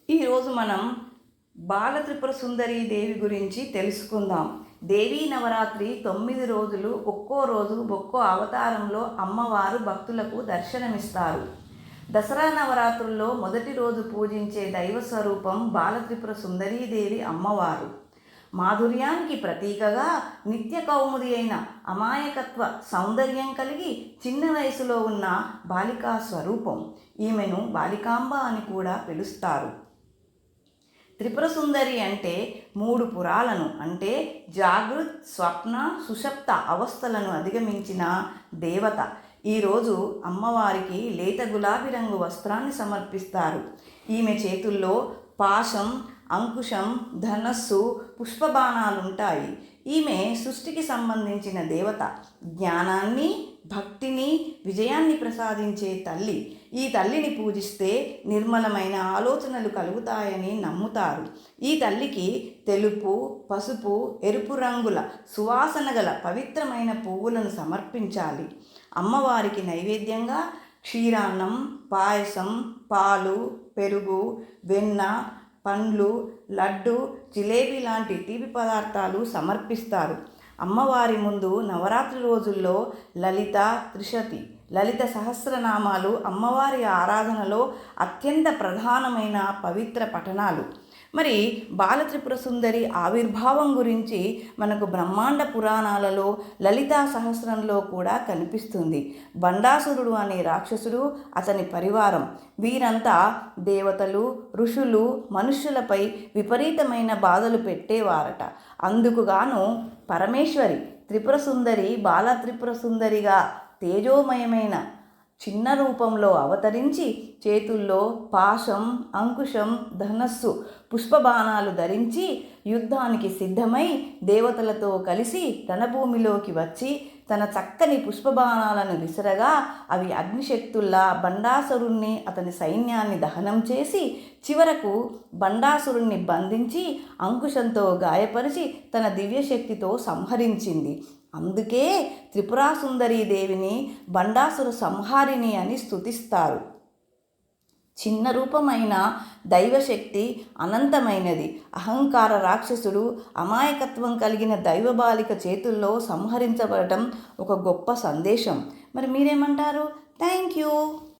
ఈరోజు మనం బాలత్రిపుర సుందరి దేవి గురించి తెలుసుకుందాం. దేవీ నవరాత్రి 9 రోజులు ఒక్కో రోజు ఒక్కో అవతారంలో అమ్మవారు భక్తులకు దర్శనమిస్తారు. దసరా నవరాత్రుల్లో మొదటి రోజు పూజించే దైవ స్వరూపం బాలత్రిపుర సుందరీదేవి అమ్మవారు. మాధుర్యానికి ప్రతీకగా నిత్య కౌముది అయిన అమాయకత్వ సౌందర్యం కలిగి చిన్న వయసులో ఉన్న బాలికా స్వరూపం. ఈమెను బాలికాంబ అని కూడా పిలుస్తారు. త్రిపుర సుందరి అంటే 3 పురాలను అంటే జాగృత్, స్వప్న, సుషప్త అవస్థలను అధిగమించిన దేవత. ఈరోజు అమ్మవారికి లేత గులాబీ రంగు వస్త్రాన్ని సమర్పిస్తారు. ఈమె చేతుల్లో పాశం, అంకుశం, ధనస్సు, పుష్పబాణాలుంటాయి. ఈమె సృష్టికి సంబంధించిన దేవత. జ్ఞానాన్ని, భక్తిని, విజయాన్ని ప్రసాదించే తల్లి. ఈ తల్లిని పూజిస్తే నిర్మలమైన ఆలోచనలు కలుగుతాయని నమ్ముతారు. ఈ తల్లికి తెలుపు, పసుపు, ఎరుపు రంగుల సువాసన గల పవిత్రమైన పువ్వులను సమర్పించాలి. అమ్మవారికి నైవేద్యంగా క్షీరాన్నం, పాయసం, పాలు, పెరుగు, వెన్న, పండ్లు, లడ్డు, జిలేబీ లాంటి తీపి పదార్థాలు సమర్పిస్తారు. అమ్మవారి ముందు నవరాత్రి రోజుల్లో లలిత, త్రిశతి, లలిత సహస్రనామాలు అమ్మవారి ఆరాధనలో అత్యంత ప్రధానమైన పవిత్ర పఠనాలు. మరి బాలత్రిపుర సుందరి ఆవిర్భావం గురించి మనకు బ్రహ్మాండ పురాణాలలో లలితా సహస్రంలో కూడా కనిపిస్తుంది. బండాసురుడు అనే రాక్షసుడు, అతని పరివారం వీరంతా దేవతలు, ఋషులు, మనుష్యులపై విపరీతమైన బాధలు పెట్టేవారట. అందుకుగాను పరమేశ్వరి త్రిపుర సుందరి బాలత్రిపుర సుందరిగా తేజోమయమైన చిన్న రూపంలో అవతరించి చేతుల్లో పాశం, అంకుశం, ధనస్సు, పుష్పబాణాలు ధరించి యుద్ధానికి సిద్ధమై దేవతలతో కలిసి రణభూమిలోకి వచ్చి తన చక్కని పుష్పబాణాలను విసరగా అవి అగ్నిశక్తుల్లా బండాసురుణ్ణి, అతని సైన్యాన్ని దహనం చేసి చివరకు బండాసురుణ్ణి బంధించి అంకుశంతో గాయపరిచి తన దివ్యశక్తితో సంహరించింది. అందుకే త్రిపురాసుందరీ దేవిని బండాసుర సంహారిణి అని స్తుతిస్తారు. చిన్న రూపమైన దైవశక్తి అనంతమైనది. అహంకార రాక్షసుడు అమాయకత్వం కలిగిన దైవబాలిక చేతుల్లో సంహరించబడటం ఒక గొప్ప సందేశం. మరి మీరేమంటారు? Thank you.